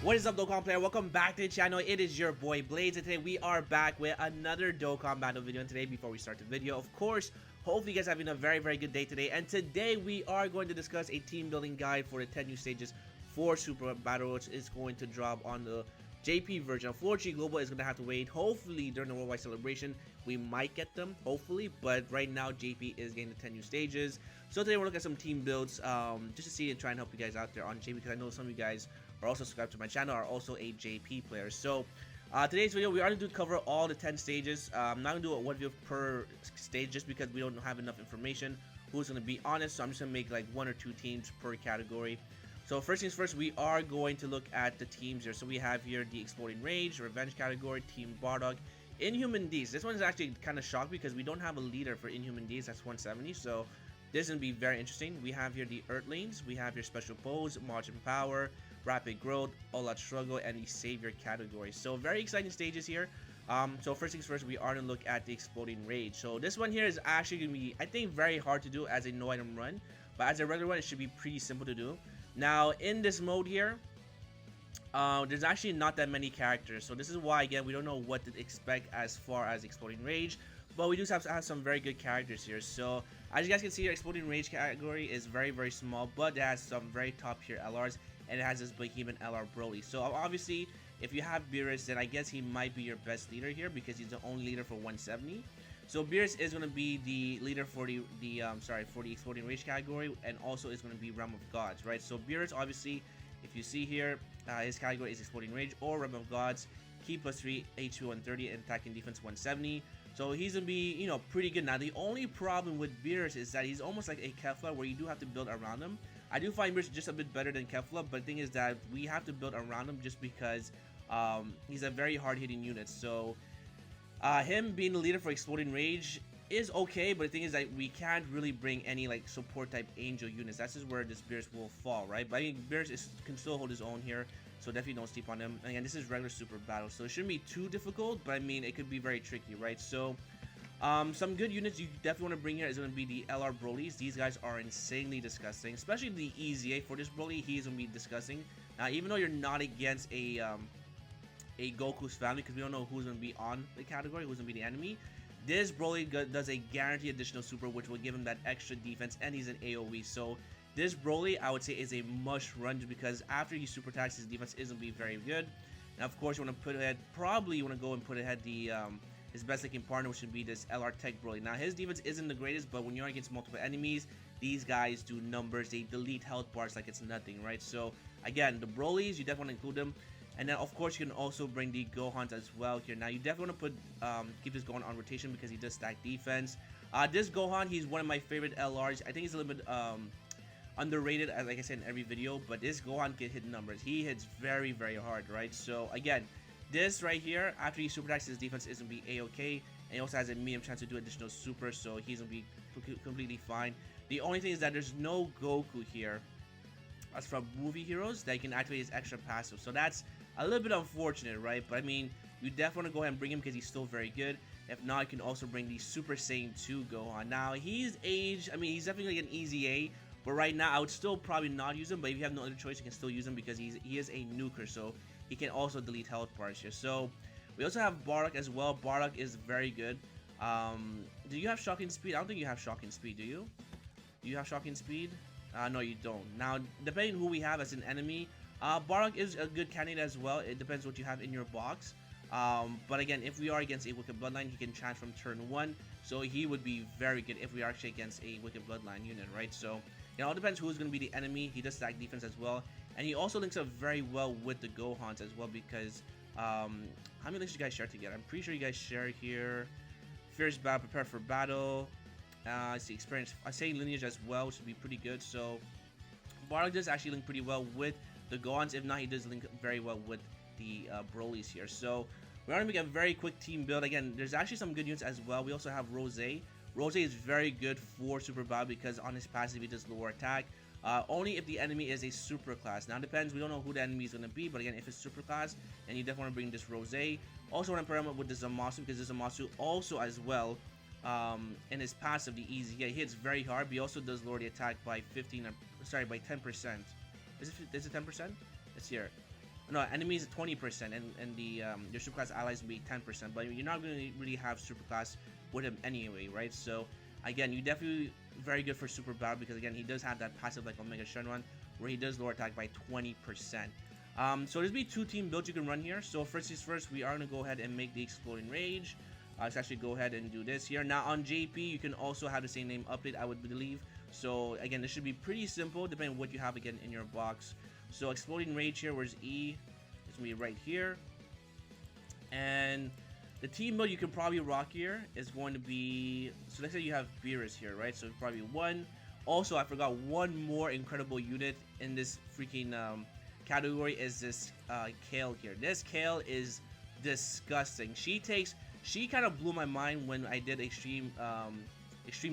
What is up, Dokkan player? Welcome back to the channel. It is your boy Blades, and today we are back with another Dokkan battle video. And today, before we start the video, of course, hopefully you guys are having a very good day today. And today we are going to discuss a team building guide for the 10 new stages for Super Battle, which is going to drop on the JP version. Unfortunately, Global is going to have to wait. Hopefully, during the Worldwide Celebration, we might get them, hopefully. But right now, JP is getting the 10 new stages. So today we're looking at some team builds just to see and try and help you guys out there on JP, because I know some of you guys are also subscribed to my channel, are also a JP player. So today's video, we are going to cover all the 10 stages. I'm not going to do one video per stage just because we don't have enough information who's going to be on it. So I'm just going to make like 1 or 2 teams per category. So first things first, we are going to look at the teams here. So we have here the Exploding Rage, Revenge category, Team Bardock, Inhuman Ds. This one is actually kind of shocked because we don't have a leader for Inhuman Ds. That's 170. So this is going to be very interesting. We have here the Earthlings. We have your Special Pose, Margin Power, Rapid Growth, All Out Struggle, and the Savior category. So very exciting stages here. So first things first, we are going to look at the Exploding Rage. So this one here is actually going to be, I think, very hard to do as a no item run. But as a regular one, it should be pretty simple to do. Now, in this mode here, there's actually not that many characters. So this is why, again, we don't know what to expect as far as Exploding Rage. But we do have to have some very good characters here. So as you guys can see, your Exploding Rage category is very small, but it has some very top tier LRs, and it has this Behemoth LR Broly. So obviously, if you have Beerus, then I guess he might be your best leader here because he's the only leader for 170. So Beerus is going to be the leader for the Exploding Rage category, and also is going to be Realm of Gods, right? So Beerus, obviously, if you see here, his category is Exploding Rage or Realm of Gods. Key +3, HP 130, and attacking defense 170. So he's going to be, you know, pretty good. Now, the only problem with Beerus is that he's almost like a Kefla, where you do have to build around him. I do find Beerus just a bit better than Kefla, but the thing is that we have to build around him just because he's a very hard-hitting unit. So him being the leader for Exploding Rage is okay, but the thing is that we can't really bring any like support type angel units. That's just where this Beerus will fall, right? But I mean, Beerus can still hold his own here, so definitely don't sleep on him. And again, this is regular Super Battle, so it shouldn't be too difficult, but I mean, it could be very tricky, right? So some good units you definitely want to bring here is going to be the LR Brolys. These guys are insanely disgusting, especially the EZA for this Broly. He's going to be disgusting. Now, even though you're not against a Goku's family, because we don't know who's going to be on the category, who's going to be the enemy, this Broly does a guaranteed additional super, which will give him that extra defense, and he's an AoE. So this Broly, I would say, is a must run, just because after he super attacks, his defense isn't be very good. Now, of course, you want to put ahead, probably you want to go and put ahead the his best looking partner, which should be this LR Tech Broly. Now, his defense isn't the greatest, but when you're against multiple enemies, these guys do numbers. They delete health bars like it's nothing, right? So again, the Brolys, you definitely want to include them. And then, of course, you can also bring the Gohans as well here. Now, you definitely want to put keep this Gohan on rotation because he does stack defense. This Gohan, he's one of my favorite LRs. I think he's a little bit underrated, as like I said in every video. But this Gohan can hit numbers. He hits very hard, right? So, again, this right here, after he super attacks, his defense is going to be A-OK. And he also has a medium chance to do additional super, so he's going to be completely fine. The only thing is that there's no Goku here as from movie heroes that you can activate his extra passive. So that's a little bit unfortunate, right? But I mean, you definitely want to go ahead and bring him because he's still very good. If not, you can also bring the Super Saiyan 2 Gohan. Now, he's aged, I mean, he's definitely like an easy A, but right now, I would still probably not use him, but if you have no other choice, you can still use him because he is a nuker, so he can also delete health bars here. So, we also have Bardock as well. Bardock is very good. Do you have Shocking Speed? I don't think you have Shocking Speed, do you? Do you have Shocking Speed? No, you don't. Now, depending who we have as an enemy, Bardock is a good candidate as well. It depends what you have in your box. But again, if we are against a Wicked Bloodline, he can transform turn 1. So he would be very good if we are actually against a Wicked Bloodline unit, right? So it all depends who's going to be the enemy. He does stack defense as well. And he also links up very well with the Gohans as well because, how many links do you guys share together? I'm pretty sure you guys share here. Fierce Battle, Prepare for Battle. I see Experience. I say Lineage as well, which would be pretty good. So Bardock does actually link pretty well with the Gohans. If not, he does link very well with the Brolys here. So we're going to make a very quick team build. Again, there's actually some good units as well. We also have Rose. Rose is very good for Super Battle because on his passive he does lower attack. Only if the enemy is a super class. Now it depends, we don't know who the enemy is going to be, but again, if it's super class, then you definitely want to bring this Rose. Also want to pair him up with the Zamasu because the Zamasu also as well, in his passive, the easy, yeah, he hits very hard, but he also does lower the attack by 10%. Is it 10%? It's here. no, enemies 20%, and the your superclass allies will be 10%. But you're not going to really have superclass with him anyway, right? So again, you definitely very good for super battle because again he does have that passive like Omega Shenron where he does lower attack by 20%. So there's be 2 team builds you can run here. So first things first, we are gonna go ahead and make the Exploding Rage. Let's actually go ahead and do this here. Now on JP, you can also have the same name update, I would believe. So again, this should be pretty simple depending on what you have again in your box. So Exploding Rage here, where's E? It's gonna be right here. And the team build you can probably rock here is going to be, so let's say you have Beerus here, right? So probably 1. Also, I forgot one more incredible unit in this freaking category is this Kale here. This Kale is disgusting. She kind of blew my mind when I did extreme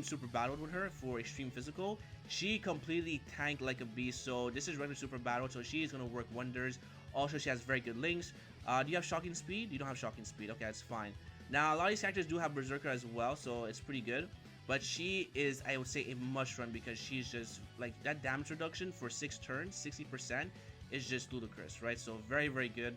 super battle with her for extreme physical. She completely tanked like a beast. So this is regular super battle, so she is gonna work wonders. Also, she has very good links. Do you have shocking speed? You don't have shocking speed. Okay, that's fine. Now a lot of these characters do have berserker as well, so it's pretty good. But she is, I would say, a must run because she's just like that damage reduction for 6 turns, 60% is just ludicrous, right? So very, very good.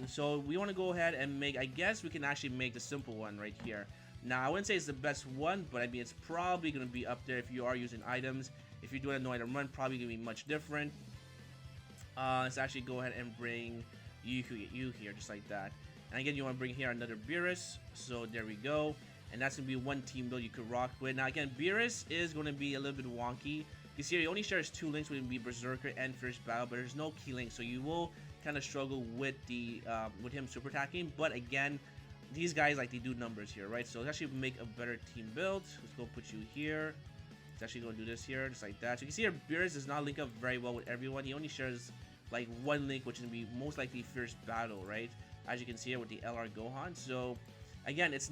So we want to go ahead and make, I guess we can actually make the simple one right here. Now I wouldn't say it's the best one, but I mean it's probably going to be up there if you are using items. If you're doing a no item run, probably going to be much different. Let's actually go ahead and bring you here just like that. And again, you want to bring here another Beerus. So there we go. And that's going to be one team build you could rock with. Now again, Beerus is going to be a little bit wonky. You see, he only shares 2 links with Berserker and Fierce Battle, but there's no key link, so you will kind of struggle with the with him super attacking. But again, these guys like they do numbers here, right? So let's actually make a better team build. Let's go put you here. Let's actually go do this here, just like that. So you can see here, Beerus does not link up very well with everyone. He only shares like 1 link, which is gonna be most likely Fierce Battle, right? As you can see here with the LR Gohan. So again, he's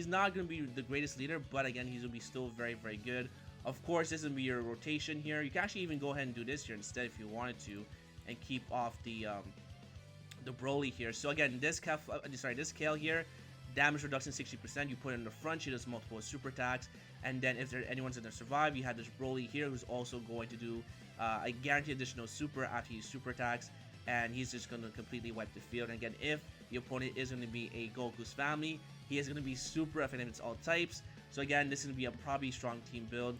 not gonna be the greatest leader, but again, he's gonna be still very, very good. Of course, this is gonna be your rotation here. You can actually even go ahead and do this here instead if you wanted to, and keep off the Broly here. So again, this Kale here, damage reduction 60%. You put it in the front. She does multiple super attacks, and then if anyone's gonna survive, you have this Broly here who's also going to do a guaranteed additional super after he super attacks, and he's just gonna completely wipe the field. And again, if the opponent is gonna be a Goku's family, he is gonna be super effective against all types. So again, this is gonna be a probably strong team build.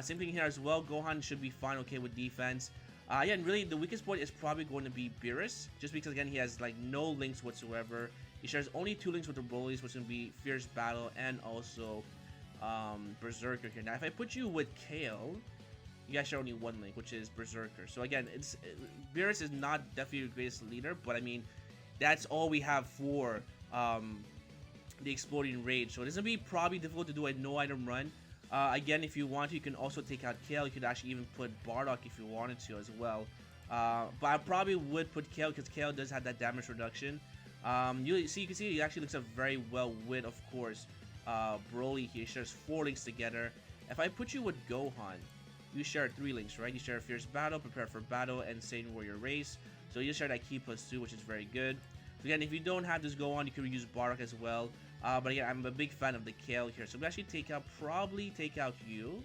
Same thing here as well. Gohan should be fine, okay, with defense. Yeah, and really the weakest point is probably going to be Beerus, just because again he has like no links whatsoever. He shares only 2 links with the Broly's, which is gonna be Fierce Battle and also Berserker here. Now, if I put you with Kale, you guys share only 1 link, which is Berserker. So again, Beerus is not definitely your greatest leader, but I mean that's all we have for the Exploding Rage. So it's gonna be probably difficult to do a no item run. Again, if you want to, you can also take out Kale. You could actually even put Bardock if you wanted to as well. But I probably would put Kale because Kale does have that damage reduction. You can see he actually looks up very well with, of course, Broly. He shares 4 links together. If I put you with Gohan, you share 3 links, right? You share Fierce Battle, Prepare for Battle, and Saiyan Warrior Race. So you share that Key +2, which is very good. So again, if you don't have this Gohan, you can use Bardock as well. But again, I'm a big fan of the Kale here. So we actually probably take out you.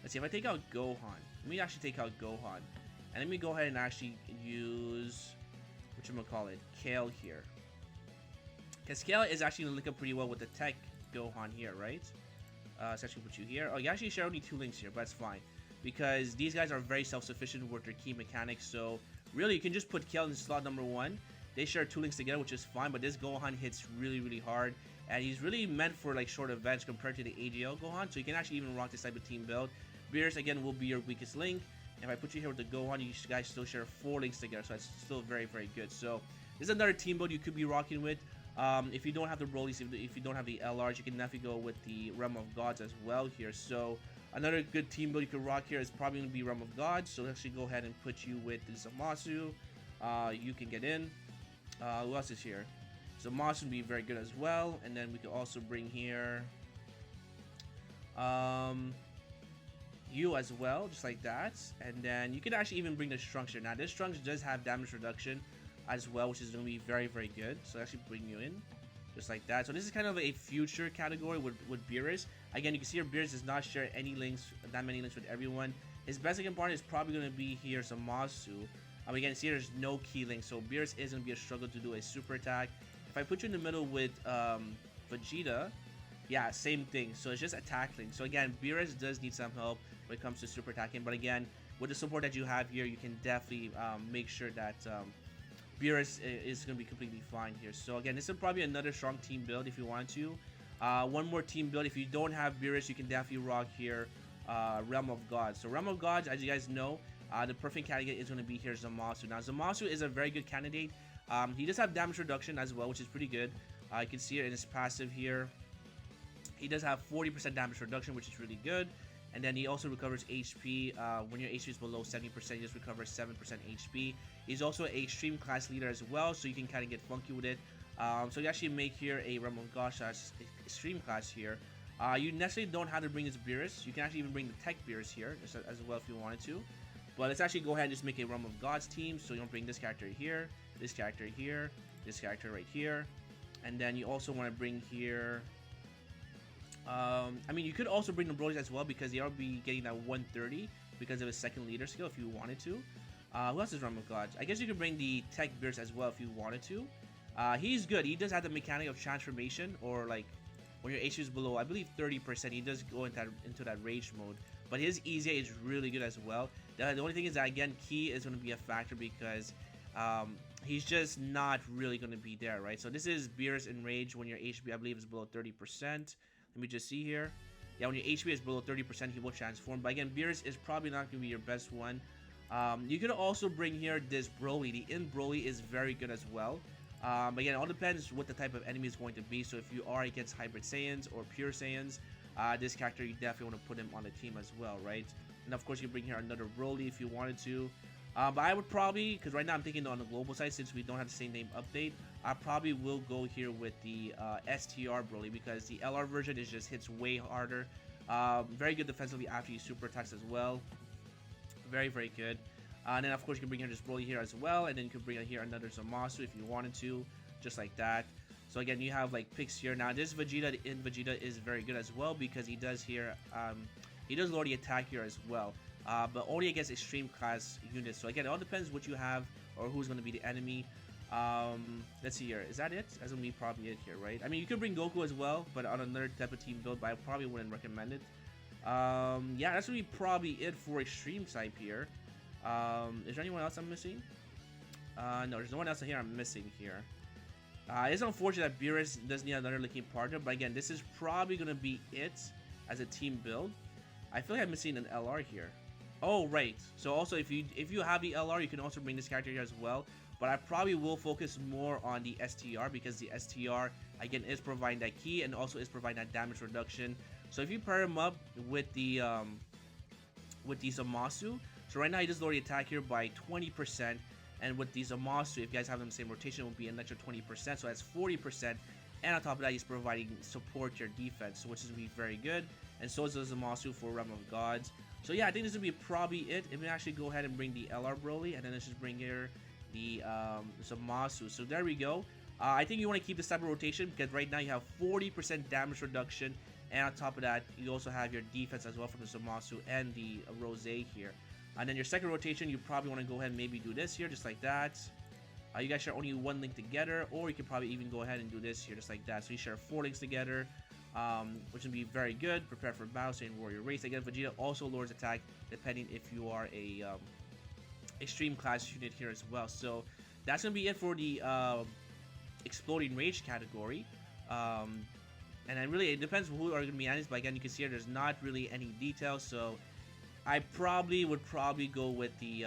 Let's see, if I take out Gohan, let me actually take out Gohan. And let me go ahead and actually use, whatchamacallit, Kale here. Because Kale is actually going to link up pretty well with the Tech Gohan here, right? Let's actually put you here. Oh, you actually share only 2 links here, but that's fine. Because these guys are very self-sufficient with their key mechanics. So really, you can just put Kale in slot number 1. They share 2 links together, which is fine, but this Gohan hits really, really hard. And he's really meant for like short events compared to the AGL Gohan, so you can actually even rock this type of team build. Beerus, again, will be your weakest link. If I put you here with the Gohan, you guys still share 4 links together, so that's still very, very good. So this is another team build you could be rocking with. If you don't have the Broly's, if you don't have the LRs, you can definitely go with the Realm of Gods as well here. So another good team build you could rock here is probably going to be Realm of Gods. So let's actually go ahead and put you with the Zamasu. You can get in. Who else is here? So Moss would be very good as well. And then we could also bring here you as well, just like that. And then you could actually even bring the Trunks here. Now this Trunks does have damage reduction as well, which is going to be very, very good. So actually bring you in just like that. So this is kind of a future category with Beerus. Again, you can see here Beerus does not share any links, that many links with everyone. His best component is probably going to be here Zamasu. Again, see there's no key link, so Beerus is going to be a struggle to do a super attack. If I put you in the middle with Vegeta, yeah, same thing. So it's just attack link. So again, Beerus does need some help when it comes to super attacking. But again, with the support that you have here, you can definitely make sure that Beerus is going to be completely fine here. So again, this is probably another strong team build if you want to. One more team build. If you don't have Beerus, you can definitely rock here Realm of Gods. So Realm of Gods, as you guys know, the perfect candidate is going to be here Zamasu. Now Zamasu is a very good candidate. He does have damage reduction as well, which is pretty good. You can see it in his passive here. He does have 40% damage reduction, which is really good. And then he also recovers HP. When your HP is below 70%, he just recovers 7% HP. He's also an extreme class leader as well, so you can kind of get funky with it. So you actually make here a Realm of Gods extreme class here. You necessarily don't have to bring this Beerus. You can actually even bring the Tech Beerus here as well if you wanted to. But let's actually go ahead and just make a Realm of Gods team. So you don't bring this character here, this character here, this character right here. And then you also want to bring here... I mean, you could also bring the Broly's as well because they are be getting that 130 because of his second leader skill if you wanted to. Who else is Realm of Gods? I guess you could bring the Tech Beerus as well if you wanted to. He's good. He does have the mechanic of transformation, or like when your HP is below, I believe 30%, he does go into that rage mode. But his EZA is really good as well. The only thing is that, again, Ki is going to be a factor because he's just not really going to be there, right? So this is Beerus in rage when your HP, I believe, is below 30%. Let me just see here. Yeah, when your HP is below 30%, he will transform. But again, Beerus is probably not going to be your best one. You could also bring here this Broly. The In Broly is very good as well. Again, it all depends what the type of enemy is going to be. So if you are against Hybrid Saiyans or Pure Saiyans, this character, you definitely want to put him on the team as well, right? And of course, you bring here another Broly if you wanted to. But I would probably, because right now I'm thinking on the global side, since we don't have the same name update, I probably will go here with the STR Broly because the LR version is just hits way harder. Very good defensively after you super attacks as well. Very, very good. And then of course you can bring here this Broly here as well, and then you can bring here another Zamasu if you wanted to, just like that. So again, you have like picks here. Now this Vegeta, in Vegeta, is very good as well because he does here, he does lower the attack here as well. But only against extreme class units. So again, it all depends what you have or who's going to be the enemy. Let's see here. Is that it? That's going to be probably it here, right? I mean, you could bring Goku as well, but on another type of team build, but I probably wouldn't recommend it. Yeah, that's going to be probably it for extreme type here. Is there anyone else I'm missing? No, there's no one else here I'm missing here. It's unfortunate that Beerus does need another looking partner, but again, this is probably going to be it as a team build. I feel like I'm missing an LR here. Oh, right. So also, if you have the LR, you can also bring this character here as well. But I probably will focus more on the STR because the STR, again, is providing that key and also is providing that damage reduction. So if you pair him up with the Zamasu, so right now he does lower the attack here by 20%. And with the Zamasu, if you guys have them the same rotation, it will be an extra 20%. So that's 40%. And on top of that, he's providing support to your defense, which is going to be very good. And so is the Zamasu for Realm of Gods. So yeah, I think this will be probably it. If we actually go ahead and bring the LR Broly, and then let's just bring here the Zamasu. So there we go. I think you want to keep this type of rotation because right now you have 40% damage reduction. And on top of that, you also have your defense as well from the Zamasu and the Rose here. And then your second rotation, you probably want to go ahead and maybe do this here, just like that. You guys share only one link together, or you can probably even go ahead and do this here, just like that. So you share 4 links together, which would be very good. Prepare for battle, stay in warrior race. Again, Vegeta also lowers attack depending if you are a extreme class unit here as well. So that's gonna be it for the exploding rage category. And then really it depends who are gonna be enemies. But again, you can see here there's not really any details. So I would probably go with the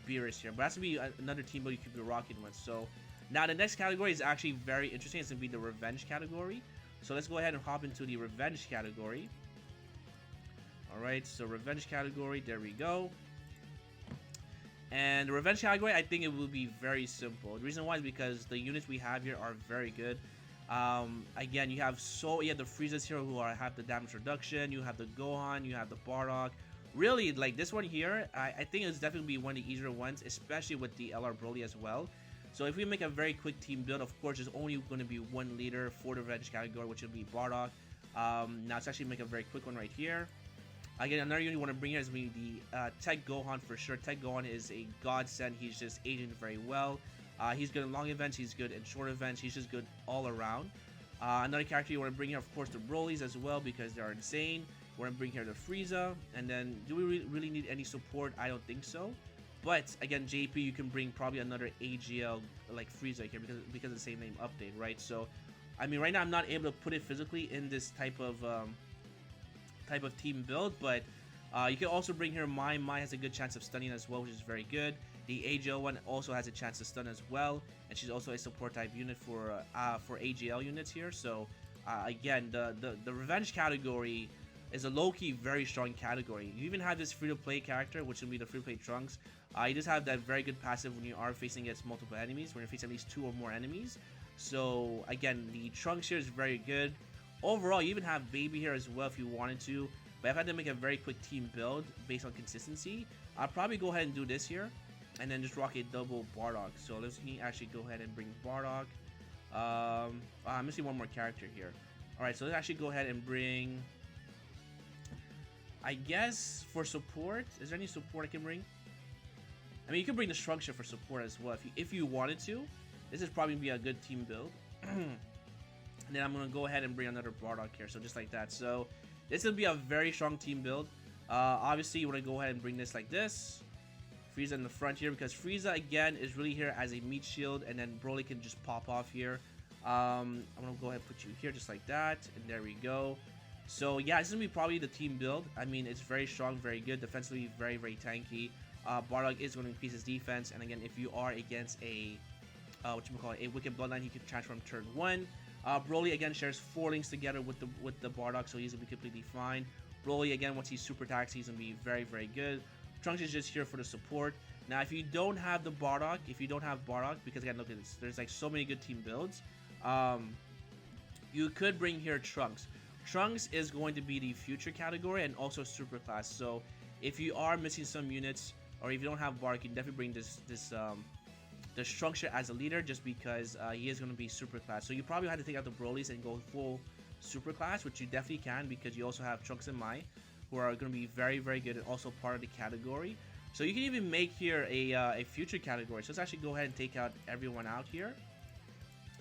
Beerus here, but that's gonna be another team build you could be rocking with. So now the next category is actually very interesting. It's gonna be the revenge category. So let's go ahead and hop into the revenge category. All right, so revenge category, there we go. And the revenge category, I think it will be very simple. The reason why is because the units we have here are very good. Again, you have the Friezas here who have the damage reduction. You have the Gohan, you have the Bardock. Really, like this one here, I think it's definitely be one of the easier ones, especially with the LR Broly as well. So if we make a very quick team build, of course, there's only going to be one leader for the revenge category, which will be Bardock. Now let's actually make a very quick one right here. Again, another unit you want to bring here is the Tech Gohan for sure. Tech Gohan is a godsend. He's just aging very well. He's good in long events. He's good in short events. He's just good all around. Another character you want to bring here, of course, the Brolys as well because they are insane. We want to bring here the Frieza. And then, do we really need any support? I don't think so. But again, JP, you can bring probably another AGL like Frieza here because of the same name update, right? So, I mean, right now I'm not able to put it physically in this type of team build, but you can also bring here Mai. Mai has a good chance of stunning as well, which is very good. The AGL one also has a chance to stun as well, and she's also a support type unit for AGL units here. So again, the revenge category is a low-key very strong category. You even have this free-to-play character, which will be the free-to-play Trunks. You just have that very good passive when you are facing against multiple enemies, when you're facing at least 2 or more enemies. So again, the Trunks here is very good. Overall, you even have Baby here as well if you wanted to. But if I had to make a very quick team build based on consistency, I'll probably go ahead and do this here. And then just rock a double Bardock. So let's actually go ahead and bring Bardock. I'm missing one more character here. Alright, so let's actually go ahead and bring... I guess for support, is there any support I can bring? I mean, you can bring the structure for support as well if you wanted to. This is probably be a good team build. And then I'm going to go ahead and bring another Bardock here, so just like that. So this will be a very strong team build. Obviously, you want to go ahead and bring this like this. Frieza in the front here, because Frieza, again, is really here as a meat shield, and then Broly can just pop off here. I'm going to go ahead and put you here just like that, and there we go. So yeah, this is going to be probably the team build. I mean, it's very strong, very good. Defensively, very, very tanky. Bardock is going to increase his defense, and again, if you are against a Wicked Bloodline, he can transform turn 1. Broly again shares 4 links together with the Bardock, so he's gonna be completely fine. Broly again, once he's super taxed, he's gonna be very, very good. Trunks is just here for the support. Now, if you don't have the Bardock, because again, look at this, there's like so many good team builds. You could bring here Trunks. Trunks is going to be the future category and also super class. So if you are missing some units, or if you don't have Bardock, you can definitely bring the structure as a leader, just because he is going to be super class. So you probably have to take out the Brolys and go full super class, which you definitely can because you also have Trunks and Mai, who are going to be very, very good and also part of the category. So you can even make here a future category. So let's actually go ahead and take out everyone out here,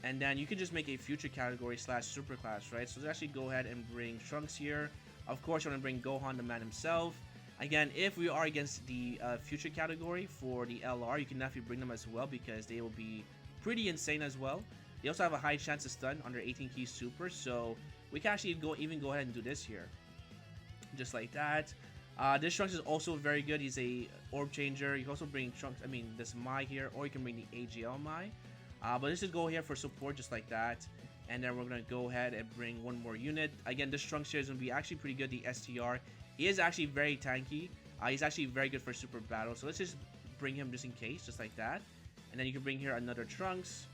and then you can just make a future category / super class, right? So let's actually go ahead and bring Trunks here. Of course, you want to bring Gohan, the man himself. Again, if we are against the future category for the LR, you can definitely bring them as well because they will be pretty insane as well. They also have a high chance to stun under 18 key super, so we can actually even go ahead and do this here. Just like that. This Trunks is also very good. He's a orb changer. You can also bring Trunks, this Mai here, or you can bring the AGL Mai. But let's just go here for support just like that. And then we're going to go ahead and bring one more unit. Again, this Trunks here is going to be actually pretty good, the STR. He is actually very tanky. He's actually very good for super battle. So let's just bring him just in case, just like that. And then you can bring here another Trunks,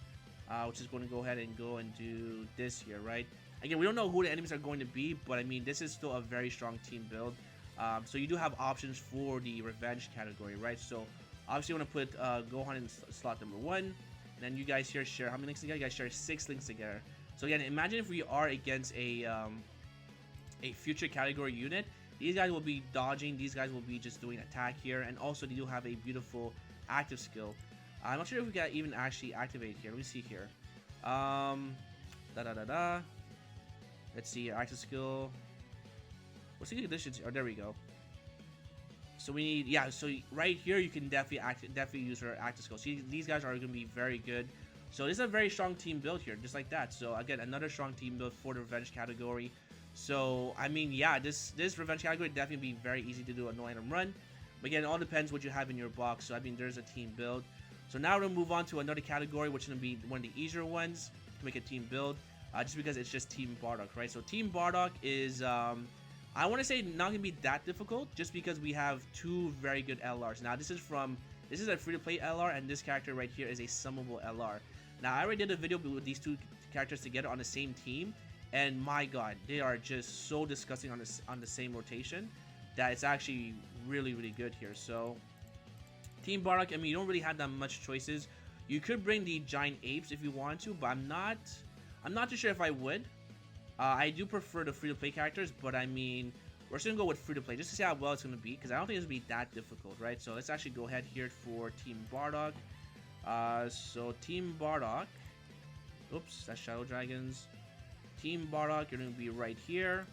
which is going to go ahead and do this here, right? Again, we don't know who the enemies are going to be, but I mean, this is still a very strong team build. So you do have options for the revenge category, right? So obviously you want to put Gohan in slot number 1. And then you guys here share, how many links together? You guys share 6 links together. So again, imagine if we are against a future category unit. These guys will be dodging. These guys will be just doing attack here. And also, they do have a beautiful active skill. I'm not sure if we can even actually activate here. Let me see here. Let's see here. Active skill. What's the conditions? Oh, there we go. So we need, yeah. So right here, you can definitely use our active skill. See, these guys are going to be very good. So this is a very strong team build here, just like that. So again, another strong team build for the revenge category. So, I mean, yeah, this revenge category definitely be very easy to do a no-item run. But again, it all depends what you have in your box. So, I mean, there's a team build. So now we're going to move on to another category, which is going to be one of the easier ones to make a team build. Just because it's just Team Bardock, right? So, Team Bardock is, I want to say not going to be that difficult, just because we have 2 very good LRs. Now, this is a free-to-play LR, and this character right here is a summable LR. Now, I already did a video with these 2 characters together on the same team. And my god, they are just so disgusting on the same rotation that it's actually really, really good here. So, Team Bardock, I mean, you don't really have that much choices. You could bring the giant apes if you want to, but I'm not too sure if I would. I do prefer the free-to-play characters, but I mean, We're just gonna go with free to play just to see how well it's gonna be, because I don't think it's gonna be that difficult, right? So let's actually go ahead here for Team Bardock. So Team Bardock. Oops, that's Shadow Dragons. Team Bardock, you're gonna be right here.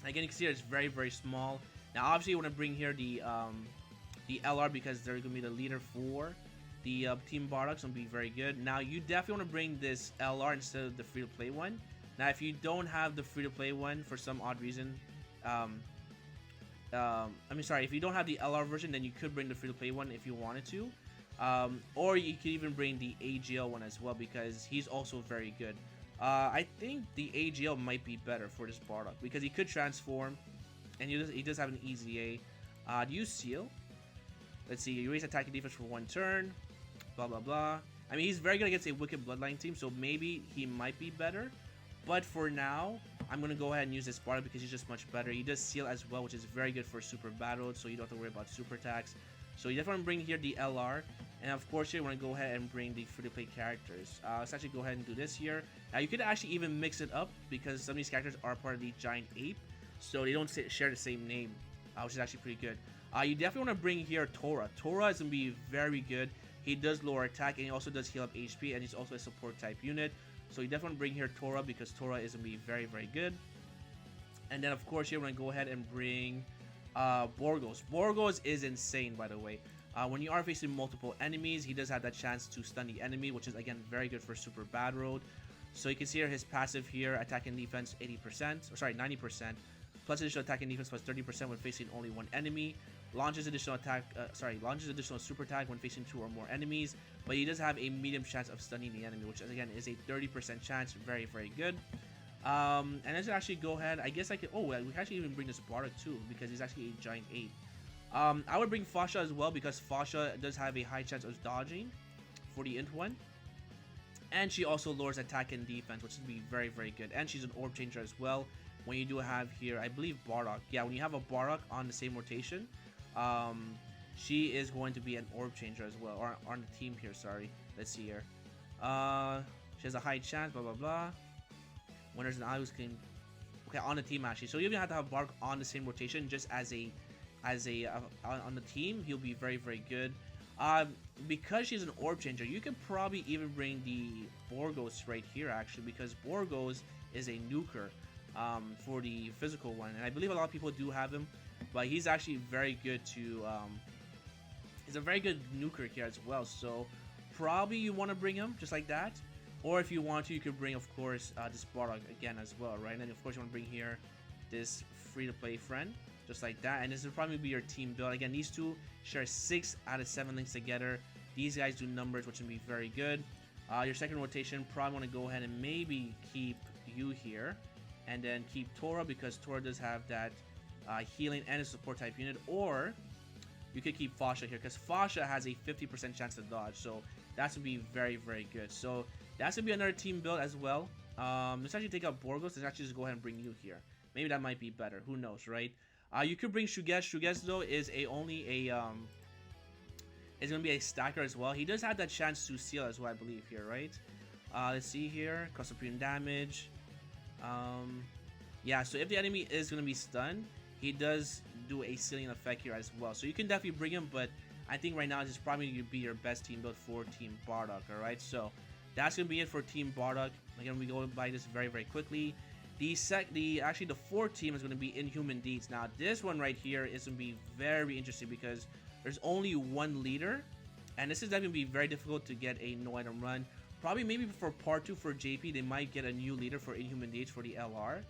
Again, you can see it's very, very small. Now, obviously, you want to bring here the LR because they're gonna be the leader for the Team Bardock, so it'll be very good. Now, you definitely want to bring this LR instead of the free to play one. Now, if you don't have the free to play one for some odd reason, if you don't have the LR version, then you could bring the free to play one if you wanted to. Or you could even bring the AGL one as well, because he's also very good. I think the AGL might be better for this Bardock because he could transform, and he does have an easy A. Do you seal? Let's see. You raise attack and defense for 1 turn. Blah blah blah. I mean, he's very good against a Wicked Bloodline team, so maybe he might be better. But for now, I'm gonna go ahead and use this Bardock because he's just much better. He does seal as well, which is very good for super battles, so you don't have to worry about super attacks. So you definitely want to bring here the LR, and of course you want to go ahead and bring the free-to-play characters. Let's actually go ahead and do this here. Now you could actually even mix it up because some of these characters are part of the Giant Ape, so they don't share the same name, which is actually pretty good. You definitely want to bring here Tora. Tora is gonna be very good. He does lower attack and he also does heal up HP, and he's also a support type unit. So you definitely want to bring here Tora because Tora is gonna be very, very good. And then of course here we're gonna go ahead and bring Borgos. Borgos is insane, by the way. When you are facing multiple enemies, he does have that chance to stun the enemy, which is again very good for super bad road. So you can see here his passive here, attack and defense 80%, or sorry, 90%, plus additional attack and defense plus 30% when facing only one enemy. Launches additional super attack when facing 2 or more enemies, but he does have a medium chance of stunning the enemy, which again is a 30% chance. Very, very good. And let's actually go ahead. I guess I could. Oh, we can actually even bring this Bardock too because he's actually a Giant Ape. I would bring Fasha as well because Fasha does have a high chance of dodging for the int one, and she also lowers attack and defense, which would be very, very good. And she's an orb changer as well. When you do have here, I believe Bardock. Yeah, when you have a Bardock on the same rotation, she is going to be an orb changer as well, or on the team here. Sorry, let's see here. She has a high chance. Blah blah blah. Winners and Idols can. Okay, on the team actually. So you even have to have Bardock on the same rotation, just as a on the team. He'll be very, very good. Because she's an orb changer, you could probably even bring the Borgos right here actually, because Borgos is a nuker for the physical one, and I believe a lot of people do have him, but he's actually very good to he's a very good nuker here as well. So probably you want to bring him just like that, or if you want to, you could bring of course this Bardock again as well, right? And then of course you want to bring here this free-to-play friend just like that, and this will probably be your team build. Again, these two share 6 out of 7 links together. These guys do numbers, which will be very good. Your second rotation, probably want to go ahead and maybe keep you here, and then keep Tora because Tora does have that healing and a support type unit, or you could keep Fasha here because Fasha has a 50% chance to dodge, so that's gonna be very, very good. So that's gonna be another team build as well. Let's actually take out Borgos. Let's actually just go ahead and bring you here. Maybe that might be better. Who knows, right? You could bring Shugesh. Shugesh though is only gonna be a stacker as well. He does have that chance to seal as well, I believe here, right? Let's see here. Cause supreme damage. Yeah. So if the enemy is gonna be stunned, he does do a sealing effect here as well. So you can definitely bring him, but I think right now this is probably gonna be your best team build for Team Bardock. All right. So that's gonna be it for Team Bardock. Again, we go by this very, very quickly. Actually the fourth team is going to be Inhuman Deeds. Now this one right here is going to be very interesting because there's only one leader, and this is going to be very difficult to get a no item run. Probably maybe for part 2 for JP they might get a new leader for Inhuman Deeds for the LR,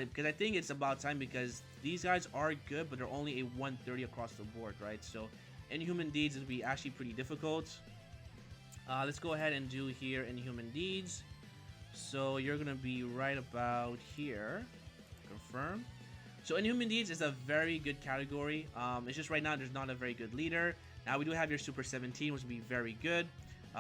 because I think it's about time, because these guys are good but they're only a 130 across the board, right? So Inhuman Deeds will be actually pretty difficult. Let's go ahead and do here Inhuman Deeds. So you're gonna be right about here. Confirm. So Inhuman Deeds is a very good category. It's just right now there's not a very good leader. Now we do have your Super 17, which will be very good.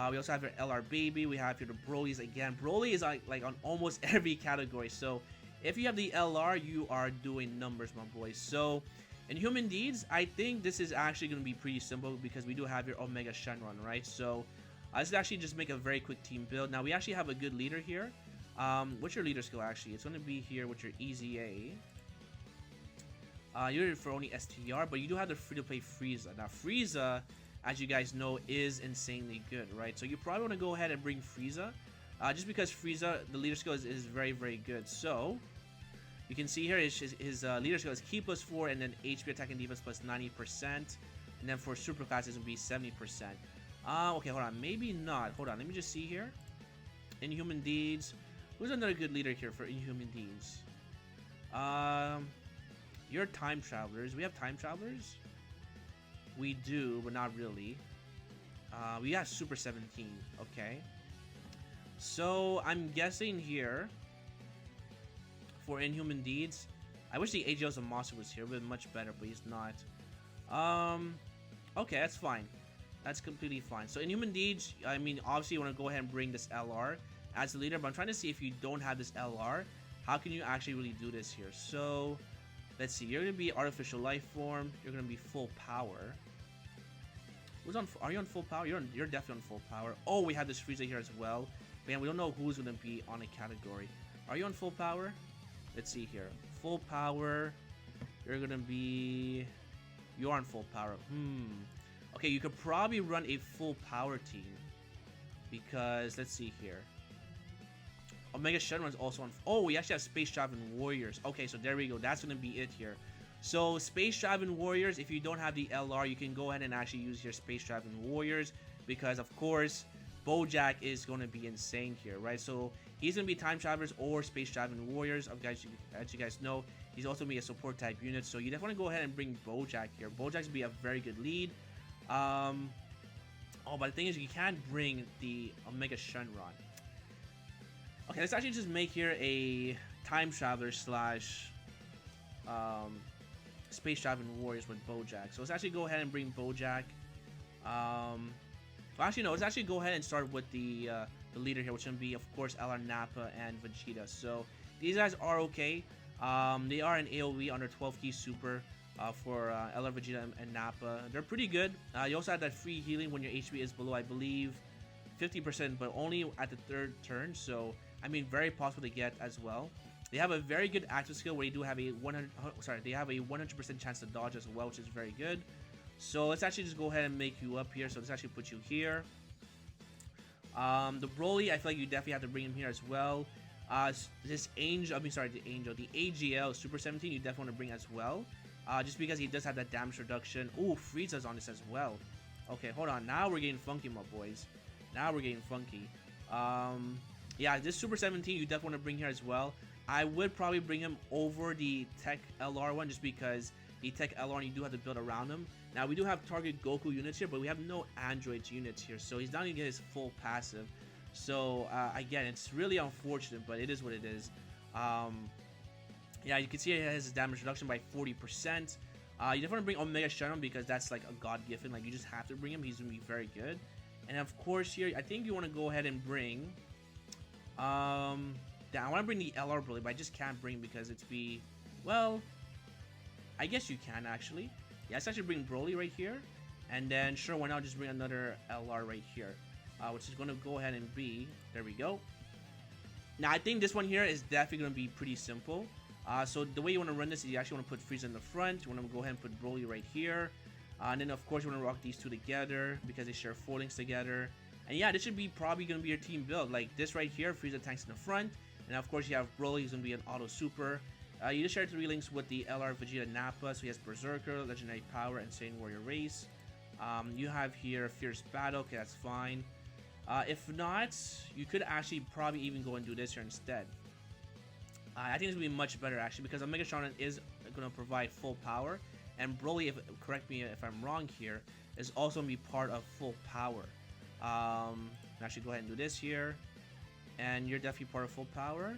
We also have your LR Baby. We have here the Broly's again. Broly is like on almost every category. So if you have the LR, you are doing numbers, my boys. So Inhuman Deeds, I think this is actually gonna be pretty simple because we do have your Omega Shenron, right? So let's actually just make a very quick team build. Now we actually have a good leader here. What's your leader skill actually? It's going to be here with your Easy A. You're for only STR, but you do have the free-to-play Frieza. Now, Frieza, as you guys know, is insanely good, right? So you probably want to go ahead and bring Frieza, just because Frieza, the leader skill is very, very good. So you can see here his leader skill is Ki +4, and then HP attack and defense plus 90%, and then for super classes it would be 70%. Okay, hold on, maybe not. Hold on, let me just see here. Inhuman Deeds. Who's another good leader here for Inhuman Deeds? You're Time Travelers. We have Time Travelers? We do, but not really. We got Super 17. Okay. So, I'm guessing here for Inhuman Deeds. I wish the AGL Zamasu was here. It would have been much better, but he's not. Okay, that's fine. That's completely fine. So, Inhuman Deeds, I mean, obviously you want to go ahead and bring this LR as the leader, but I'm trying to see if you don't have this LR, how can you actually really do this here? So, let's see. You're going to be Artificial Life Form. You're going to be Full Power. Who's on? Are you on Full Power? You're definitely on Full Power. Oh, we have this Frieza here as well. Man, we don't know who's going to be on a category. Are you on Full Power? Let's see here. Full Power. You're going to be... You're on Full Power. Okay, you could probably run a Full Power team. Because, let's see here. Omega Shenron is also on... Oh, we actually have Space Traveling Warriors. Okay, so there we go. That's going to be it here. So, Space Traveling Warriors, if you don't have the LR, you can go ahead and actually use your Space Traveling Warriors. Because, of course, Bojack is going to be insane here, right? So, he's going to be Time Travelers or Space Traveling Warriors. As you guys know, he's also going to be a support type unit. So, you definitely want to go ahead and bring Bojack here. Bojack's going to be a very good lead. Oh, but the thing is, you can't bring the Omega Shenron. Okay, let's actually just make here a Time Traveler slash Space Traveling Warriors with Bojack. So let's actually go ahead and bring Bojack. Well, actually no, let's actually go ahead and start with the leader here, which is going to be, of course, LR Nappa and Vegeta. So these guys are okay. They are an AoE under 12 key super for LR Vegeta and Nappa. They're pretty good. You also have that free healing when your HP is below, I believe, 50%, but only at the 3rd turn. So I mean, very possible to get as well. They have a very good active skill where they do have a 100% chance to dodge as well, which is very good. So let's actually just go ahead and make you up here. So let's actually put you here. The Broly, I feel like you definitely have to bring him here as well. This Angel, the AGL Super 17, you definitely want to bring as well. Just because he does have that damage reduction. Ooh, Frieza's on this as well. Okay, hold on. Now we're getting funky, my boys. Now we're getting funky. Yeah, this Super 17 you definitely want to bring here as well. I would probably bring him over the Tech LR one just because the Tech LR you do have to build around him. Now we do have target Goku units here, but we have no Androids units here, so he's not going to get his full passive. So again, it's really unfortunate, but it is what it is. Yeah, you can see he has his damage reduction by 40%. You definitely want to bring Omega Shenron because that's like a god given. Like you just have to bring him. He's going to be very good. And of course here, I think you want to go ahead and bring... I want to bring the LR Broly, but I just can't bring because it's be... Well, I guess you can actually. Yeah, let's actually bring Broly right here. And then, sure, why not just bring another LR right here. Which is going to go ahead and be... There we go. Now, I think this one here is definitely going to be pretty simple. So the way you want to run this is you actually want to put Frieza in the front. You want to go ahead and put Broly right here. And then, of course, you want to rock these two together because they share 4 links together. And yeah, this should be probably going to be your team build. Like this right here, Frieza tanks in the front. And of course, you have Broly, who's going to be an auto super. You just share 3 links with the LR Vegeta Nappa. So he has Berserker, Legendary Power, and Saiyan Warrior Race. You have here Fierce Battle. Okay, that's fine. If not, you could actually probably even go and do this here instead. I think this would be much better actually because Omega Shenron is going to provide full power. And Broly, correct me if I'm wrong here, is also going to be part of full power. Actually go ahead and do this here. And you're definitely part of full power.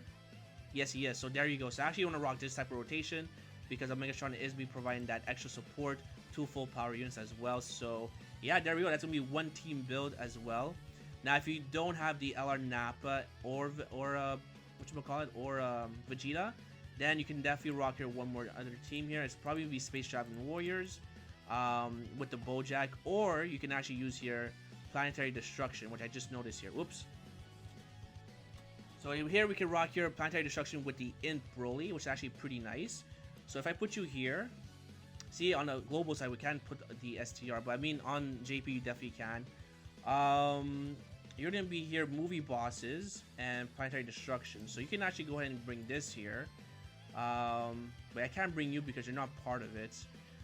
Yes, he is. So there you go. So actually you want to rock this type of rotation because Omega Shenron is be providing that extra support to full power units as well. So yeah, there we go. That's going to be one team build as well. Now if you don't have the LR Nappa or Vegeta, then you can definitely rock here one more other team here. It's probably going to be Space Traveling Warriors with the Bojack, or you can actually use here Planetary Destruction, which I just noticed here. Whoops. So here we can rock here Planetary Destruction with the Imp Broly, which is actually pretty nice. So if I put you here, See, on the global side, we can't put the STR, but I mean, on JP, you definitely can. You're gonna be here, movie bosses and planetary destruction. So you can actually go ahead and bring this here. But I can't bring you because you're not part of it.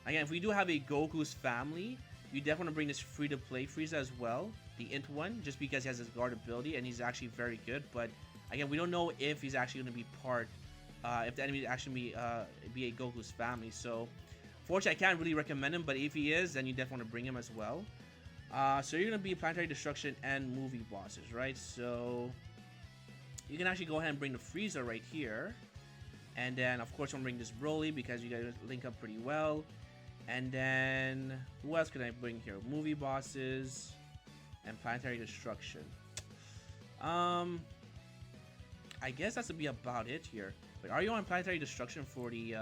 Again, if we do have a Goku's family, you definitely want to bring this free-to-play Frieza as well, the Int one, just because he has his guard ability and he's actually very good. But again, we don't know if he's actually going to be part, if the enemy actually be a Goku's family. So, fortunately, I can't really recommend him, but if he is, then you definitely want to bring him as well. So you're going to be planetary destruction and movie bosses, right? So you can actually go ahead and bring the Frieza right here. And then, of course, I'm going to bring this Broly because you guys link up pretty well. And then, who else can I bring here? Movie bosses and planetary destruction. I guess that's to be about it here. But are you on planetary destruction for the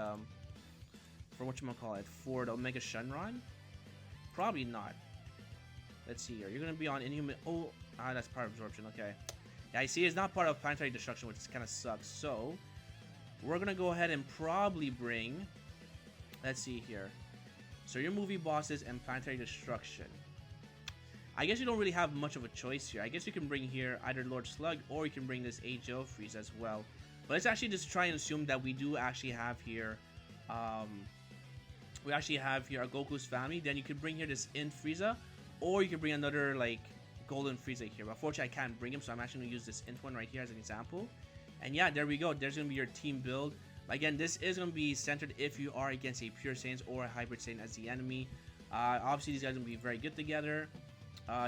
for whatchamacallit, for the Omega Shenron? Probably not. Let's see here. You're gonna be on Inhuman. Oh, that's part of absorption. Okay. Yeah, I see. It's not part of planetary destruction, which kind of sucks. So we're gonna go ahead and probably bring. Let's see here. So your movie bosses and planetary destruction. I guess you don't really have much of a choice here. I guess you can bring here either Lord Slug or you can bring this AJO Freeze as well. But let's actually just try and assume that we do actually have here, we actually have here a Goku's family. Then you can bring here this Int Frieza, or you can bring another like Golden Frieza here. But unfortunately, I can't bring him, so I'm actually gonna use this Int one right here as an example. And yeah, there we go. There's gonna be your team build. Again, this is going to be centered if you are against a Pure Saiyans or a Hybrid Saiyan as the enemy. Obviously, these guys are going to be very good together.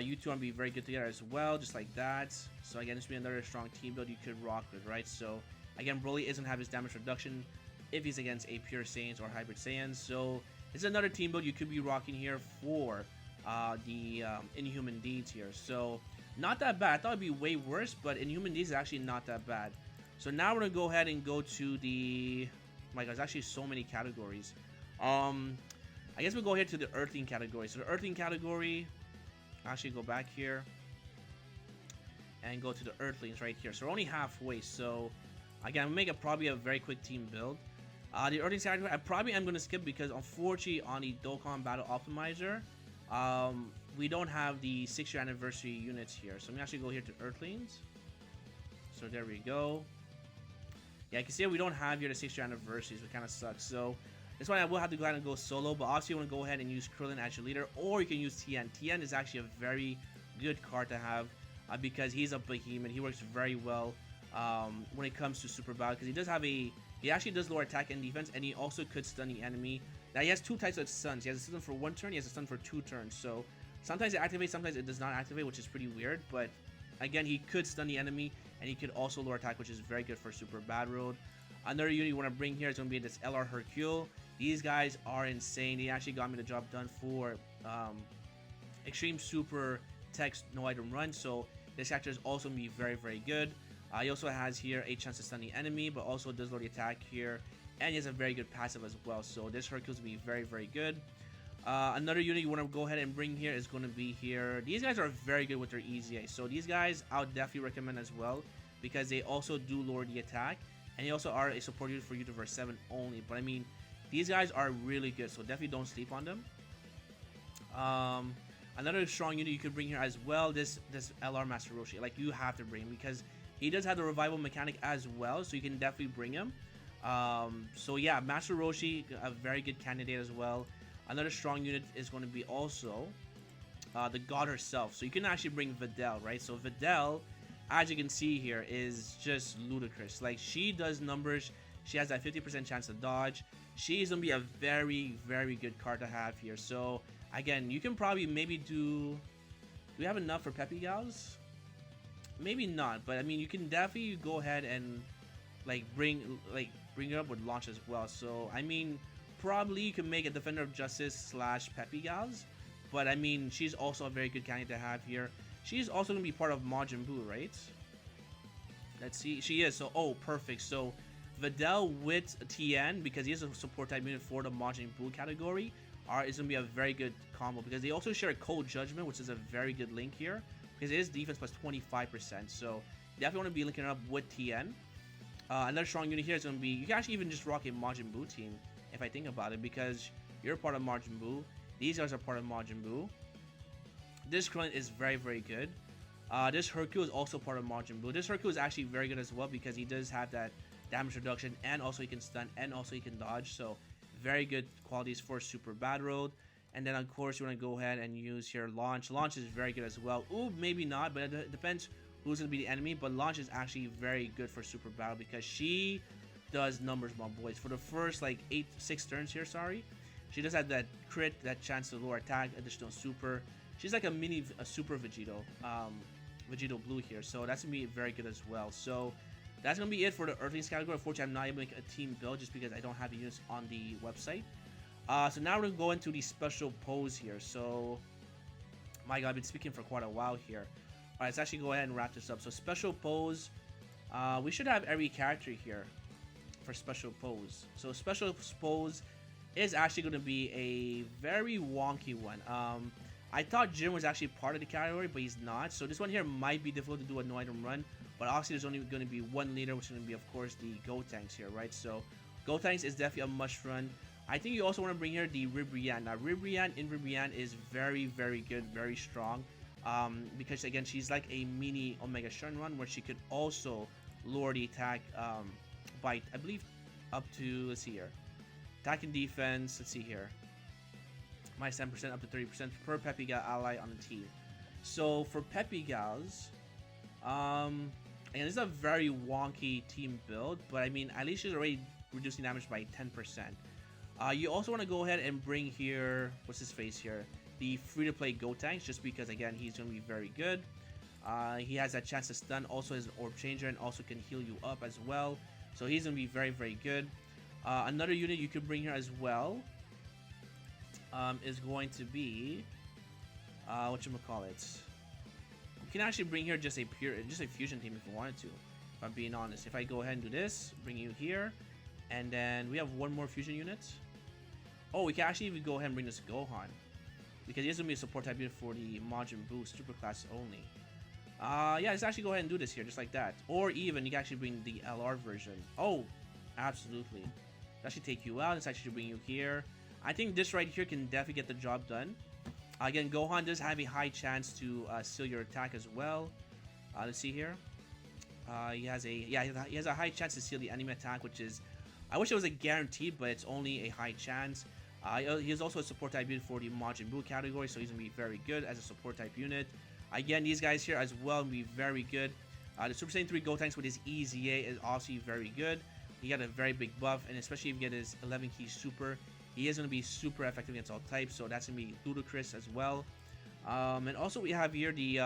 You two are going to be very good together as well, just like that. So again, this will be another strong team build you could rock with, right? So again, Broly isn't have his damage reduction if he's against a Pure Saiyans or Hybrid Saiyans. So this is another team build you could be rocking here for the Inhuman Deeds here. So not that bad. I thought it would be way worse, but Inhuman Deeds is actually not that bad. So now we're gonna go ahead and go to the. Oh my God, there's actually so many categories. I guess we'll go ahead to the Earthling category. So the Earthling category, actually go back here and go to the Earthlings right here. So we're only halfway. So again, we'll make probably a very quick team build. The Earthlings category, I probably am gonna skip because unfortunately on the Dokkan Battle Optimizer, we don't have the 6-year anniversary units here. So I'm gonna actually go here to Earthlings. So there we go. Yeah, I can see we don't have here the 6-year anniversaries, which kind of sucks. So this one I will have to go ahead and go solo, but obviously you want to go ahead and use Krillin as your leader, or you can use Tien. Tien is actually a very good card to have because he's a behemoth. He works very well when it comes to super battle because he does have he actually does lower attack and defense, and he also could stun the enemy. Now he has two types of stuns. He has a stun for 1 turn, he has a stun for 2 turns. So sometimes it activates, sometimes it does not activate, which is pretty weird. But again, he could stun the enemy, and he could also lower attack, which is very good for Super Bad Road. Another unit you want to bring here is going to be this LR Hercule. These guys are insane. They actually got me the job done for Extreme Super Text No Item Run. So this character is also going to be very, very good. He also has here a chance to stun the enemy, but also does lower the attack here. And he has a very good passive as well. So this Hercule is going to be very, very good. Another unit you want to go ahead and bring here is going to be here. These guys are very good with their EZA. So these guys I would definitely recommend as well because they also do lower the attack. And they also are a support unit for Universe 7 only. But I mean, these guys are really good. So definitely don't sleep on them. Another strong unit you could bring here as well. This LR Master Roshi. Like you have to bring him because he does have the revival mechanic as well. So you can definitely bring him. So yeah, Master Roshi, a very good candidate as well. Another strong unit is going to be also the god herself. So you can actually bring Videl, right? So Videl, as you can see here, is just ludicrous. Like she does numbers. She has that 50% chance to dodge. She's going to be a very, very good card to have here. So again, you can probably maybe do we have enough for Peppy Gals? Maybe not, but I mean, you can definitely go ahead and bring it up with launch as well. So I mean, probably you can make a Defender of Justice / Peppy Gals, but I mean, she's also a very good candidate to have here. She's also gonna be part of Majin Buu, right? Let's see, she is. So oh, perfect. So Videl with Tien, because he is a support type unit for the Majin Buu category, is gonna be a very good combo because they also share a Cold Judgment, which is a very good link here because it is defense plus 25%. So definitely want to be linking it up with Tien. Another strong unit here is going to be, you can actually even just rock a Majin Buu team if I think about it, because You're part of Majin Buu. These guys are part of Majin Buu. This Krillin is very, very good. This Hercule is also part of Majin Buu. This Hercule is actually very good as well because he does have that damage reduction, and also he can stun, and also he can dodge. So very good qualities for Super Battle Road. And then of course you want to go ahead and use here Launch. Launch is very good as well. Ooh, maybe not, but it depends who's going to be the enemy. But Launch is actually very good for Super Battle because she does numbers, my boys. For the first like 6 turns here, sorry, she does have that crit, that chance to lower attack, additional super. She's like a super Vegito, Vegito Blue here. So that's going to be very good as well. So that's going to be it for the Earthlings category. Unfortunately, I'm not able to make a team build just because I don't have the units on the website. So now we're going to go into the special pose here. So, my god, I've been speaking for quite a while here. Alright, let's actually go ahead and wrap this up. So special pose, we should have every character here for special pose. So special pose is actually going to be a very wonky one. I thought Jin was actually part of the category, but he's not. So this one here might be difficult to do a no item run. But obviously there's only going to be one leader, which is going to be, of course, the Go Tanks here, right? So Go Tanks is definitely a must run. I think you also want to bring here the Ribrianna. Now, Ribrianna is very, very good, very strong. Because, again, she's like a mini Omega Shenron where she could also lower the attack by, I believe, up to, let's see here. Attack and defense, let's see here. Minus 10% up to 30% per Peppy Gal ally on the team. So, for Peppy Gals, and this is a very wonky team build, but I mean, at least she's already reducing damage by 10%. You also want to go ahead and bring here, what's his face here? The free-to-play Go Tanks, just because, again, he's going to be very good. He has that chance to stun, also has an Orb Changer, and also can heal you up as well. So he's going to be very, very good. Another unit you could bring here as well is going to be, whatchamacallit. You can actually bring here just a fusion team if you wanted to, if I'm being honest. If I go ahead and do this, bring you here, and then we have one more fusion unit. Oh, we can actually even go ahead and bring this Gohan, because he's going to be a support type unit for the Majin Buu super class only. Yeah, let's actually go ahead and do this here, just like that. Or even, you can actually bring the LR version. Oh, absolutely. That should take you out. Let's actually bring you here. I think this right here can definitely get the job done. Again, Gohan does have a high chance to seal your attack as well. Let's see here. He has a high chance to seal the enemy attack, which is, I wish it was a guaranteed, but it's only a high chance. He is also a support type unit for the Majin Buu category, so he's going to be very good as a support type unit. Again, these guys here as well will be very good. The Super Saiyan 3 Go Tanks with his EZA is also very good. He got a very big buff, and especially if you get his 11 key super, he is going to be super effective against all types, so that's going to be ludicrous as well. And also we have here the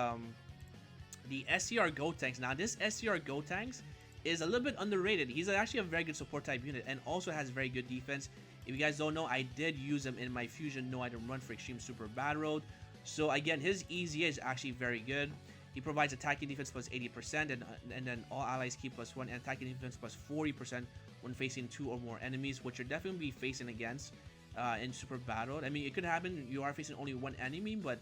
Scr Go Tanks. Now this Scr Go Tanks is a little bit underrated. He's actually a very good support type unit and also has very good defense. If you guys don't know, I did use him in my Fusion No Item Run for Extreme Super Battle Road. So again, his EZA is actually very good. He provides attacking defense plus 80%, and then all allies keep +1, and attacking defense plus 40% when facing 2 or more enemies, which you're definitely be facing against in Super Battle. I mean, it could happen you are facing only one enemy, but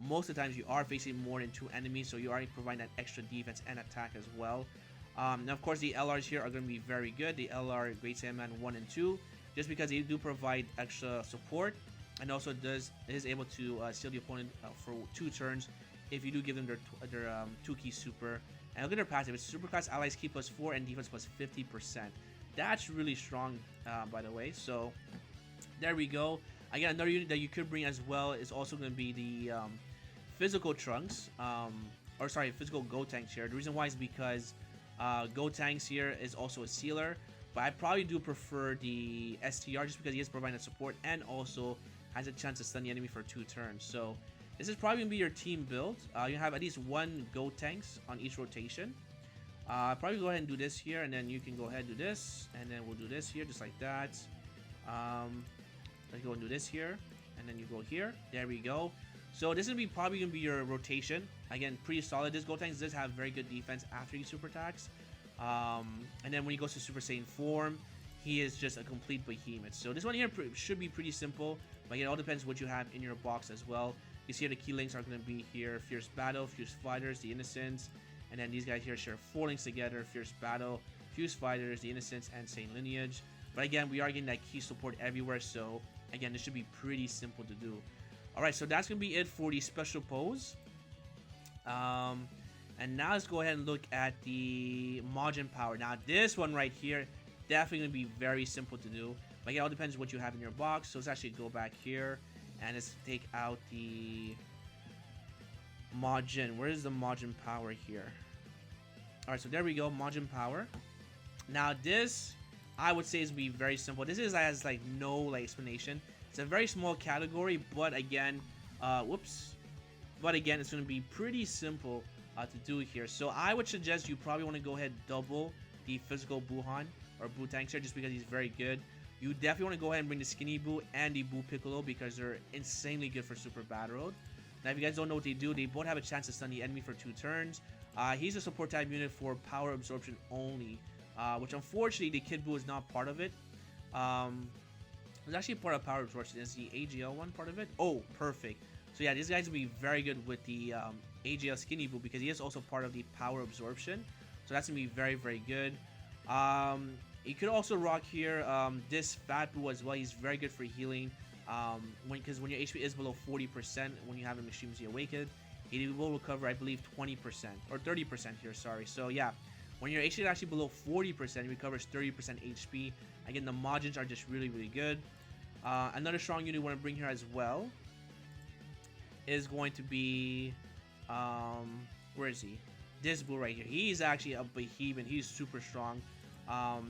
most of the times you are facing more than 2 enemies, so you are providing that extra defense and attack as well. Now, of course, the LRs here are going to be very good. The LR Great Saiyaman 1 and 2, just because they do provide extra support, and also is able to seal the opponent for 2 turns if you do give them their 2 key super. And look at their passive. It's super class allies key +4 and defense +50%. That's really strong, by the way. So there we go. Again, another unit that you could bring as well is also going to be the physical Trunks, physical Go Tanks here. The reason why is because Go Tanks here is also a sealer, but I probably do prefer the STR just because he is providing support and also has a chance to stun the enemy for 2 turns. So this is probably going to be your team build. You have at least 1 Go Tanks on each rotation. Probably go ahead and do this here, and then you can go ahead and do this, and then we'll do this here just like that. Let's go and do this here, and then you go here. There we go. So this is probably going to be your rotation. Again, pretty solid. This Go Tanks does have very good defense after he super attacks. And then when he goes to Super Saiyan form, he is just a complete behemoth. So this one here should be pretty simple, but again, it all depends what you have in your box as well. You see the key links are going to be here: Fierce Battle, Fierce Fighters, the Innocents, and then these guys here share 4 links together: Fierce Battle, Fierce Fighters, the Innocents, and Saiyan Lineage. But again, we are getting that key support everywhere, so again, this should be pretty simple to do. Alright, so that's going to be it for the special pose. And now let's go ahead and look at the margin power. Now this one right here, definitely going to be very simple to do. But it all depends what you have in your box. So let's actually go back here and let's take out the margin. Where is the margin power here? Alright, so there we go, margin power. Now this, I would say, is going to be very simple. This has like no like explanation. It's a very small category, but again, But again, it's going to be pretty simple to do here. So I would suggest you probably want to go ahead and double the physical Buhan or Boo Tanks here just because he's very good. You definitely want to go ahead and bring the Skinny Boo and the Boo Piccolo because they're insanely good for Super Battle Road. Now if you guys don't know what they do, they both have a chance to stun the enemy for 2 turns. He's a support type unit for power absorption only, which unfortunately the Kid Boo is not part of it. It's actually part of power absorption. Is the AGL one part of it? Oh, perfect. So yeah, this guy's will be very good with the AGL Skinny Boo because he is also part of the power absorption. So that's gonna be very, very good. You could also rock here this Fat Boo as well. He's very good for healing. Because when your HP is below 40%, when you have him extremely awakened, he will recover, I believe, 20% or 30% here. Sorry. So yeah, when your HP is actually below 40%, it recovers 30% HP. Again, the margins are just really, really good. Another strong unit you want to bring here as well is going to be where is he? This Boo right here. He's actually a behemoth. He's super strong.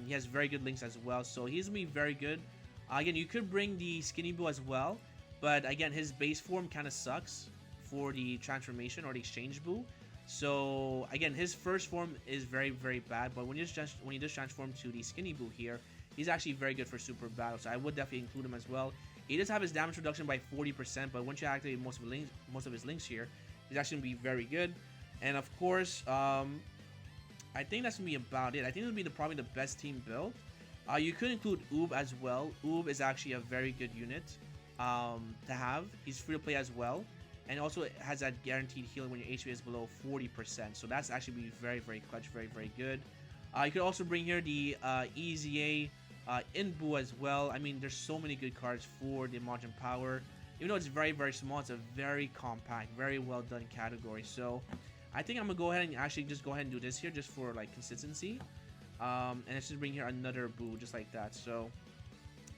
He has very good links as well, so he's gonna be very good. Again, you could bring the Skinny Boo as well, but again, his base form kind of sucks for the transformation or the exchange Boo. So again, his first form is very, very bad, but when he just transform to the Skinny Boo here, he's actually very good for super battle. So I would definitely include him as well. He does have his damage reduction by 40%, but once you activate most of his links here, he's actually gonna be very good. And of course, I think that's gonna be about it. I think it'll be probably the best team build. You could include Oob as well. Oob is actually a very good unit to have. He's free to play as well, and also has that guaranteed healing when your HP is below 40%. So that's actually be very, very clutch, very, very good. You could also bring here the EZA Inbu as well. I mean, there's so many good cards for the margin power. Even though it's very, very small, it's a very compact, very well done category. So I think I'm gonna go ahead and actually just go ahead and do this here just for like consistency. And let's just bring here another Boo just like that. So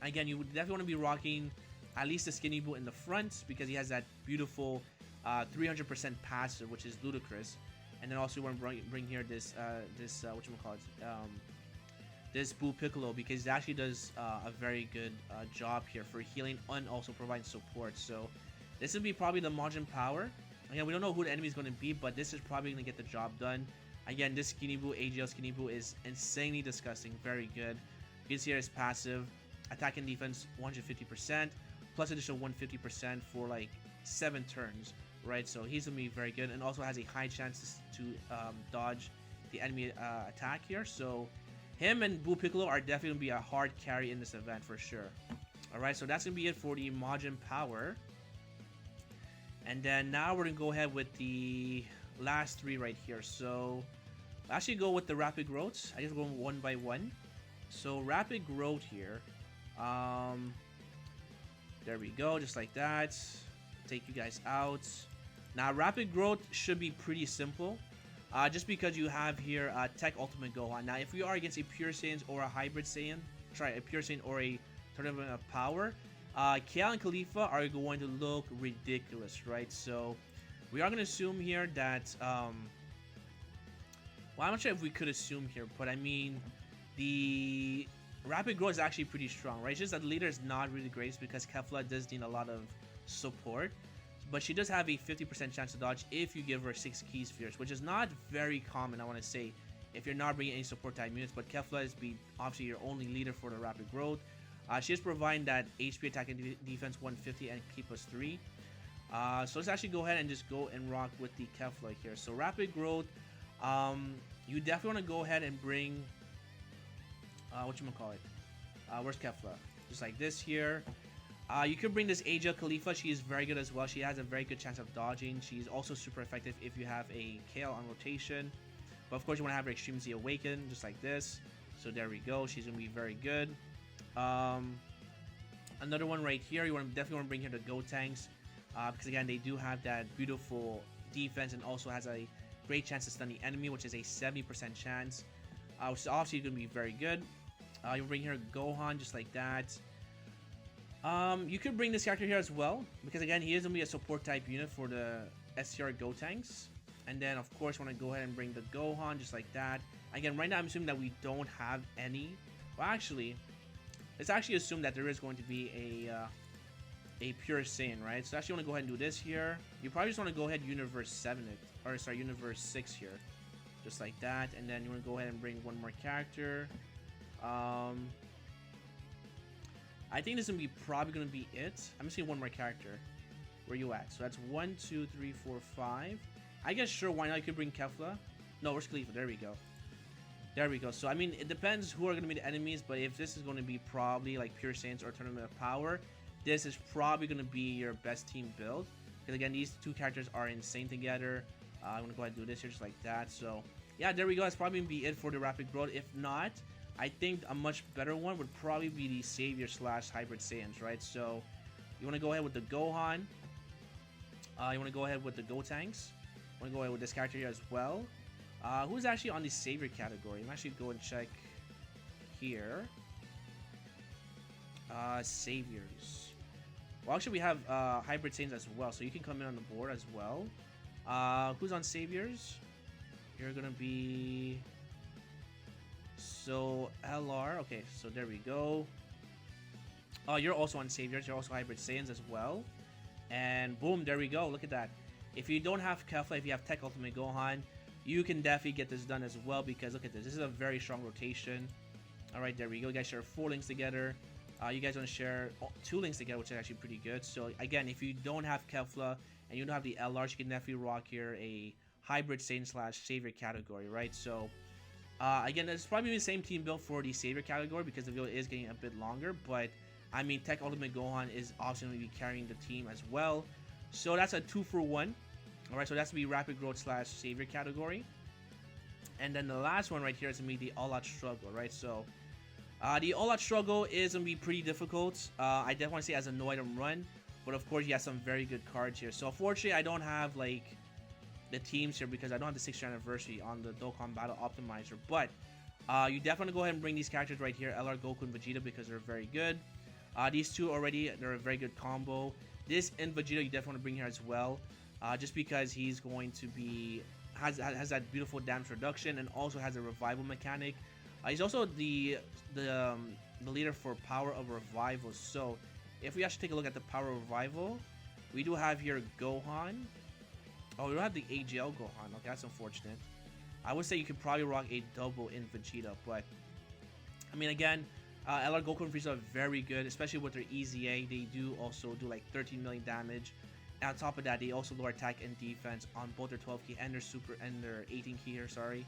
again, you would definitely want to be rocking at least the Skinny Boo in the front because he has that beautiful 300% passive, which is ludicrous. And then also you want to bring here this whatchamacallit, this Boo Piccolo because it actually does a very good job here for healing and also providing support. So this would be probably the margin power. Again, we don't know who the enemy is going to be, but this is probably going to get the job done. Again, this Skinny Boo, AGL Skinny Boo, is insanely disgusting. Very good. You can see here his passive, attack and defense 150%, plus additional 150% for like 7 turns, right? So he's going to be very good, and also has a high chance to dodge the enemy attack here. So him and Boo Piccolo are definitely going to be a hard carry in this event for sure. Alright, so that's going to be it for the margin power. And then now we're going to go ahead with the last 3 right here. So I'll actually go with the rapid growths. I just go one by one. So rapid growth here. There we go, just like that. Take you guys out. Now rapid growth should be pretty simple. Just because you have here Tech Ultimate Gohan. Now if you are against a Pure Saiyan or a Hybrid Saiyan, a Pure Saiyan or a Tournament of Power, Kale and Khalifa are going to look ridiculous, right? So we are going to assume here that, well, I'm not sure if we could assume here, but I mean, the rapid growth is actually pretty strong, right? It's just that the leader is not really great because Kefla does need a lot of support, but she does have a 50% chance to dodge if you give her 6 key spheres, which is not very common, I want to say, if you're not bringing any support type units, but Kefla is obviously your only leader for the rapid growth. She is providing that HP attack and defense 150 and K plus 3. So let's actually go ahead and just go and rock with the Kefla here. So rapid growth, you definitely want to go ahead and bring, where's Kefla? Just like this here. You could bring this Aja Khalifa. She is very good as well. She has a very good chance of dodging. She's also super effective if you have a Kale on rotation. But of course you want to have her extremely awakened, just like this. So there we go. She's going to be very good. Another one right here, you definitely want to bring here the Go Tanks, because again they do have that beautiful defense and also has a great chance to stun the enemy, which is a 70% chance, which is obviously going to be very good. You bring here Gohan just like that. You could bring this character here as well, because again he is going to be a support type unit for the Scr Go Tanks. And then of course want to go ahead and bring the Gohan just like that. Again, right now I'm assuming that we don't have any. Well, actually, let's actually assume that there is going to be a pure Saiyan, right? So actually want to go ahead and do this here. You probably just want to go ahead Universe 7 it, or sorry, Universe 6 here, just like that. And then you want to go ahead and bring one more character. I think this is gonna be probably gonna be it. I'm just seeing one more character. Where you at? So that's 1, 2, 3, 4, 5. I guess sure, why not? You could bring Kefla. No, where's Khalifa? There we go. There we go. So I mean, it depends who are gonna be the enemies, but if this is gonna be probably like Pure Saiyans or Tournament of Power, this is probably gonna be your best team build. Because again, these two characters are insane together. I'm gonna go ahead and do this here just like that. So yeah, there we go. That's probably gonna be it for the rapid growth. If not, I think a much better one would probably be the Savior / Hybrid Saiyans, right? So you want to go ahead with the Gohan. You want to go ahead with the Go Tanks. You want to go ahead with this character here as well. Who's actually on the Savior category? I'm actually go and check here. Saviors. Well, actually we have Hybrid Saiyans as well, so you can come in on the board as well. Who's on Saviors? You're gonna be... So LR, okay, so there we go. You're also on Saviors, you're also Hybrid Saiyans as well. And boom, there we go, look at that. If you don't have Kefla, if you have Tech Ultimate Gohan, you can definitely get this done as well, because look at this, this is a very strong rotation. Alright, there we go, you guys share 4 links together. You guys want to share 2 links together, which is actually pretty good. So again, if you don't have Kefla and you don't have the LRs, you can definitely rock here a Hybrid Saiyan / Savior category, right? So again, it's probably the same team build for the Savior category because the video is getting a bit longer, but I mean, Tech Ultimate Gohan is also going to be carrying the team as well. So that's a 2-for-1. Alright, so that's going to be Rapid Growth / Savior category. And then the last one right here is going to be the All Out Struggle, right? So the All Out Struggle is going to be pretty difficult. I definitely want to say as a no item run, but of course you have some very good cards here. So unfortunately, I don't have like the teams here because I don't have the 6th year anniversary on the Dokkan Battle Optimizer. But you definitely go ahead and bring these characters right here, LR Goku and Vegeta, because they're very good. These two already, they're a very good combo. This and Vegeta you definitely want to bring here as well, just because he's going to be has that beautiful damage reduction and also has a revival mechanic. He's also the leader for Power of Revival. So if we actually take a look at the Power of Revival, we do have here Gohan. Oh, we don't have the AGL Gohan. Okay, that's unfortunate. I would say you could probably rock a double in Vegeta, but I mean, again, LR Goku and Frieza are very good, especially with their EZA. They do also do like 13 million damage. And on top of that, they also lower attack and defense on both their 12 key and their super and their 18 key here. Sorry,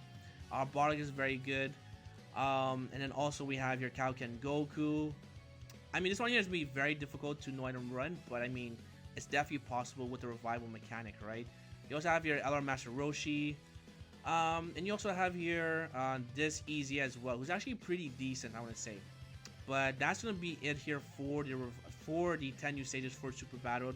Bardock is very good. And then also we have your Kaioken Goku. I mean, this one here is gonna be very difficult to no item run, but I mean, it's definitely possible with the revival mechanic, right? You also have your LR Master Roshi. And you also have here this Easy as well, who's actually pretty decent, I want to say. But that's going to be it here for the 10 new stages for Super Battle.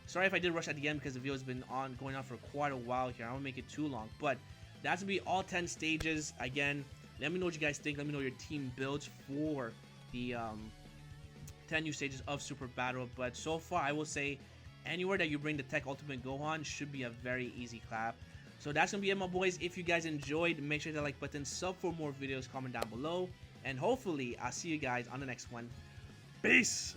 Sorry if I did rush at the end because the video has been going on for quite a while here. I won't make it too long. But that's going to be all 10 stages. Again, let me know what you guys think. Let me know your team builds for the 10 new stages of Super Battle. But so far, I will say anywhere that you bring the Tech Ultimate Gohan should be a very easy clap. So that's going to be it, my boys. If you guys enjoyed, make sure to like button, sub for more videos, comment down below. And hopefully, I'll see you guys on the next one. Peace!